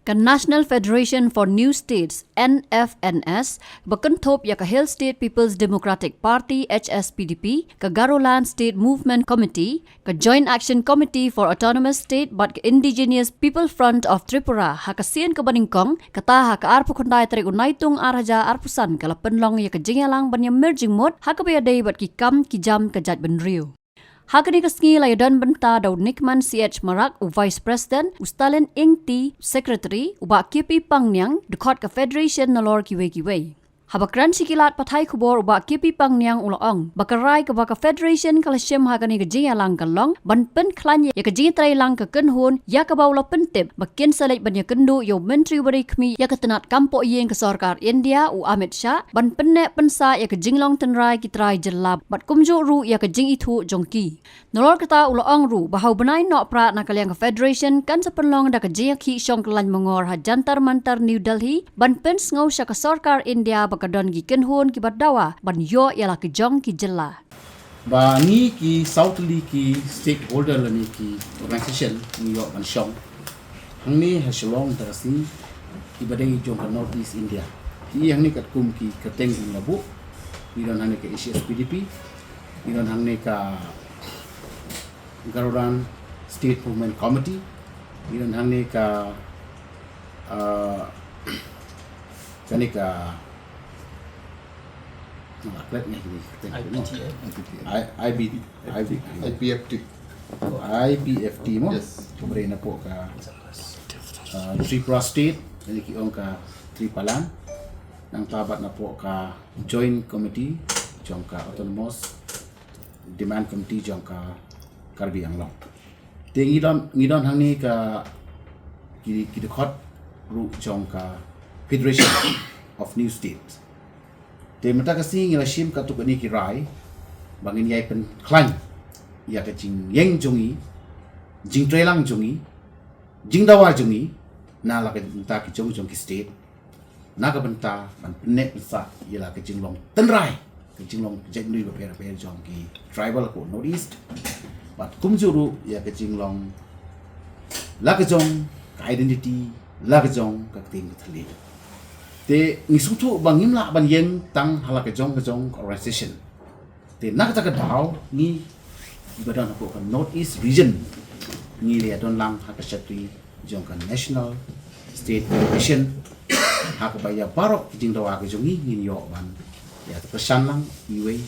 Ka National Federation for New States NFNS Bakentop Ïakhih State People's Democratic Party HSPDP ka Garoland State Movement Committee ka Joint Action Committee for Autonomous State but ka Indigenous People Front of Tripura ha ka Sien ka Baningkong kata ha ka arpu kundai tarik unaitung araja arpusan kala penlong ya ka Jingyalang banya merging mod ha ka bayadai bat ki kam ki jam ka jat benriu. Hakani kasngi layadan benta daud Nikman CH Marak u Vice President u Stalin Ingti Secretary u ba KP Pangnyang dekot ka Federation nalor kiwe-kiwe. Habakran sikilat patai kubor u ba KP Pangnyang ulaong bakarai ka baka Federation kala syem hakani ka Jingyalang kalong ban pen klan ya ka Jingtrai lang ka Kynhun ya ka baula pentip bakin salit ban ya kendu yo Menteri Bari Kmi ya ka tenat kampo yeng ka sarkar India u Amit Shah ban penne pensa ya ka Jinglong tenrai kitrai Jylla bat kumjo ru ya ka Jingthoh jongki. Nolor kata ulaong ru bahau benai nok pra na kaliang ka Federation kan sa penlong da ka Ïakhih Shong kelan mengor ha jantar mantar New Delhi ban pen ngau sya ka sarkar India kadon ki Kynhun ki Dawa ban yo ialah ki Jong ki Jylla. Ba ni ki Southly ki stakeholder la ni ki organization New York ban Shong. Hang ni ha Shillong tarasi ki badai jong ka North East India. Ki hang ni kat kum ki kateng kum labu. Ni don hang ni ka HSPDP. Ni don hang ni ka Garoland State Movement Committee. Ni don hang ni ka IPFT mo kemudian na po ka Tripura State naliki on ka Tripalan nang tabat na po ka Joint Committee jong ka Autonomous Demand Committee jong ka Karbi Anglong te ngidon hangni ka kidekot ru jong ka Federation of New States. Te mata kasi ngila shim katuk ni kirai bangin yai pen klan ya ka jing yeng jongi jing trelang jongi jing dawa jongi na la ka ta ki jong ki state na ka benta ban net sa yela ka jinglong tenrai ka jinglong jengli ba per jong ki tribal ko North East bat kumjuru ya ka jinglong la ka jong ka identity la ka jong ka ting ka thali te ngisutu bangim la ban yeng tang halaka jong organization te nak ta ka daw ni badan ko ka North East region ni le don lang ha ka shatri jong ka national state federation ha ka baya barok Jingthoh ka jongi ni yo ban ya ta pesan lang iwe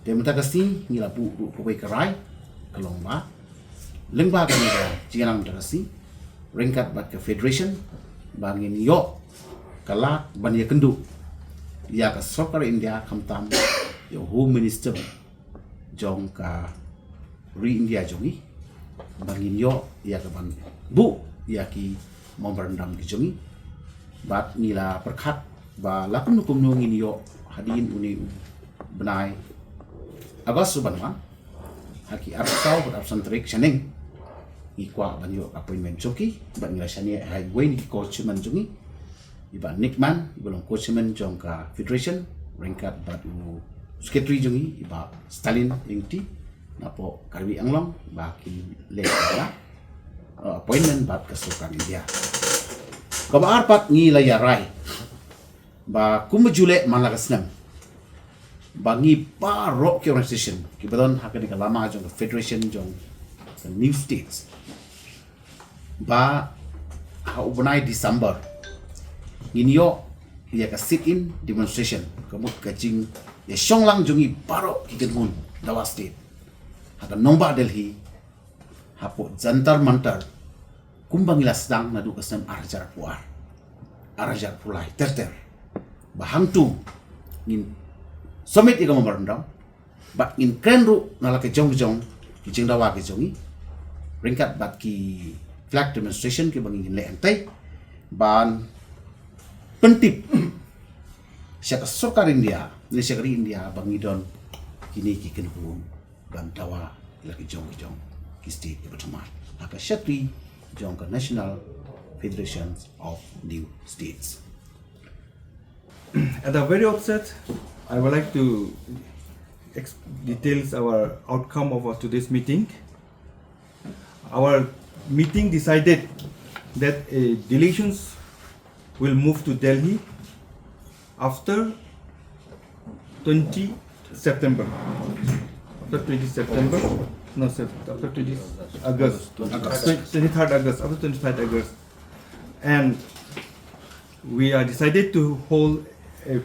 te mata ka si ni la bu ko ka rai kalong ba lengba ka ni da jingang ta si ringkat bat ka federation bangin yo kalak ban ya kendu ya ka sokar India kamtam yo home minister jong ka re India jongi bangin yo ya ka ban bu ya ki memberandam ki jongi bat nila perkhat ba lakun hukum ngin yo hadin uni benai agos subanwan haki arsau bat absan trik chaneng ikwa ban yo appointment joki ban nila shani highway ni coach man jongi iba Nikman belum coachman jong ka Federation ringkat batu secretary jongi iba Stalin Ingti napo Karbi Anglong baki Leit appointment bat ka Sultan India kaba arpat ngi layarai ba kumjule malagasnam bangi parok ki organization ki badon hakani ka lama jong ka Federation jong ka New States ba ha ubnai December Inyo ya ka sit-in demonstration kamut kajing ya Shong lang jungi baro ki Kynhun Dawa State haka nomba Delhi hapo jantar mantar kumbangila sedang nadu kasam arajar pulai terter bahangtung in summit ika memberandam bat in krenru nala ke jong ki jing dawa ke jongi ringkat bat ki flag demonstration ki bangin le antai ban pentip siya sokar India ni siya India bangidon kini ki Kynhun ban Dawa lagi jong ki state ki pertama haka shatri jong ka National Federation of New States. At the very outset, I would like to details our outcome of today's meeting. Our meeting decided that delegations will move to Delhi after 20 September. After 20 September? No, after 20 August. 23rd August. After 23rd August. And we are decided to hold a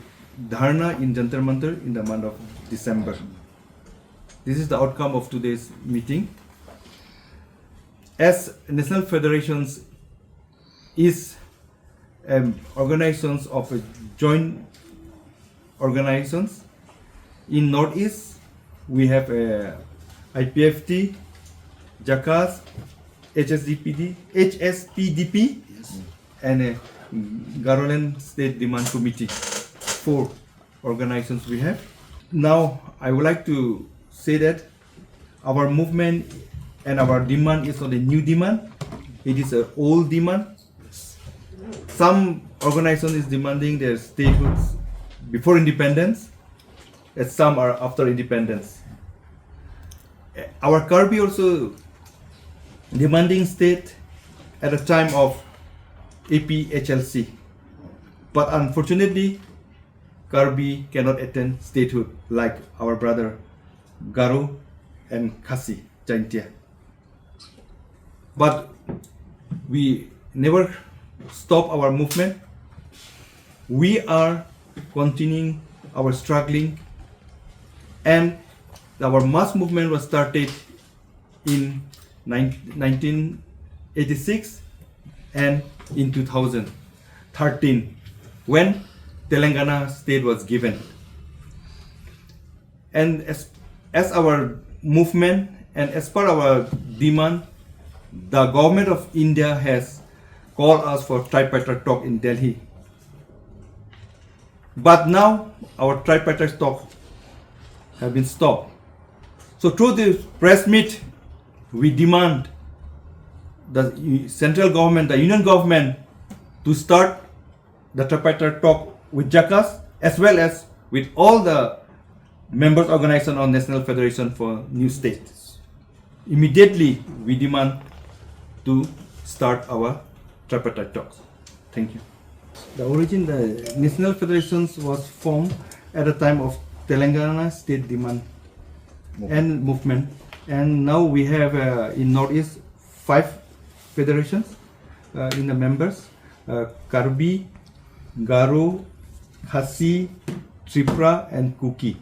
dharna in Jantar Mantar in the month of December. This is the outcome of today's meeting. As National Federations is organizations of joint organizations, in Northeast we have IPFT, JACAS, HSPDP, and Garoland State Demand Committee. 4 organizations we have. Now I would like to say that our movement and our demand is not a new demand, it is an old demand. Some organization is demanding their statehood before independence, and some are after independence. Our Kyrwoh also demanding state at the time of APHLC, but unfortunately Kyrwoh cannot attain statehood like our brother Garo and Khasi Jaintia. But we never stop our movement. We are continuing our struggling, and our mass movement was started in 1986 and in 2013 when Telangana state was given. And as our movement and as per our demand, the government of India has called us for tripartite talk in Delhi. But now our tripartite talk have been stopped. So through this press meet, we demand the central government, the union government, to start the tripartite talk with JACAS as well as with all the members organization on National Federation for New States. Immediately we demand to start our tripartite talks. Thank you. The National Federations was formed at the time of Telangana state demand and movement, and now we have in Northeast 5 federations in the members: Kyrwoh, Garo, Khasi, Tripura, and Kuki.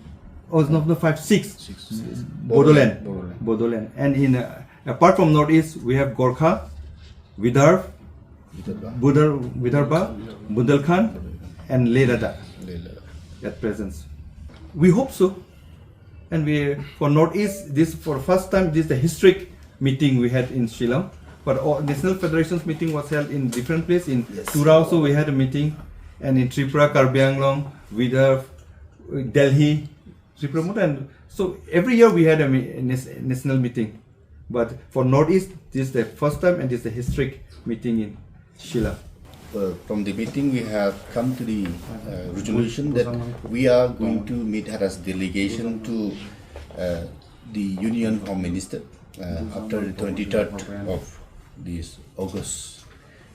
Oh, it's not 5, 6. Bodoland. And in apart from Northeast, we have Gorkha, Vidarbha, Bundelkhand, and Ladakh at present. We hope so. And for Northeast, this for first time, this is the historic meeting we had in Shillong. But all National Federations meeting was held in different places. In Tura also we had a meeting, and in Tripura, Karbi Anglong, Vidarbha, Delhi, Tripura, and so every year we had a national meeting. But for Northeast, this is the first time, and this is the historic meeting in Jylla. From the meeting, we have come to the resolution that we are going to meet as delegation to the Union Home Minister after the 23rd of this August,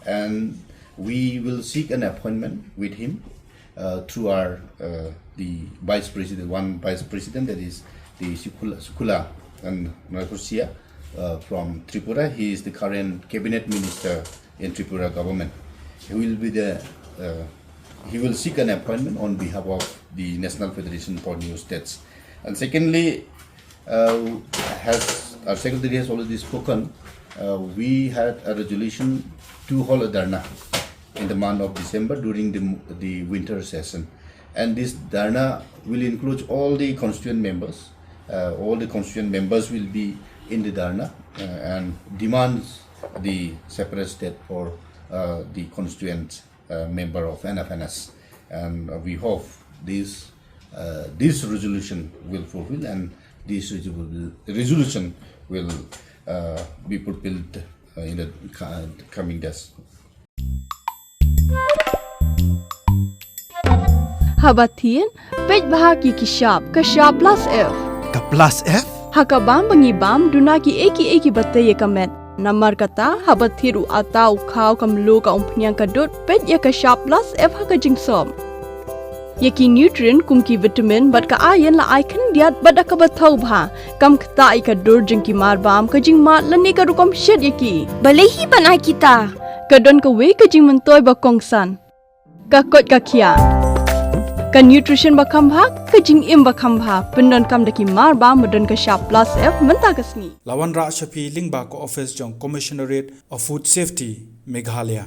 and we will seek an appointment with him through our the vice president, one vice president, that is the Sukula and Nakusia from Tripura. He is the current cabinet minister in Tripura government. He will be he will seek an appointment on behalf of the National Federation for New States. And secondly, as our secretary has already spoken, we had a resolution to hold a dharna in the month of December during the winter session. And this dharna will include all the constituent members. All the constituent members will be in the dharna and demands the separate state for the constituent member of NFNS, and we hope this resolution will fulfill, and this resolution will be fulfilled in the coming days. Habatin, pej bahagi kishap, kashap plus F. Ka plus F? Hakabam bangibam dunaki eki bataye kamet. Namar kata habat thiru atau kau kamlu ka umpnyang kadut pet ya ka sharp plus f ha ka jingsom. Yaki nutrient kumki vitamin bat ka iron la icon diat bada ka bathau bha kam kta I ka dur jingki mar bam ka jing mat lani ka rukom shed yaki. Balehi banai kita. Kadon ka we ka jing mentoy ba kongsan. Ka kot ka kia. Ka nutrition ba kambha ka jing im ba kambha pendon kam daki mar bam medon ka sharp plus f menta ka sni. Lawan Ra Shafi Lingba ko office jong Commissionerate of Food Safety Meghalaya.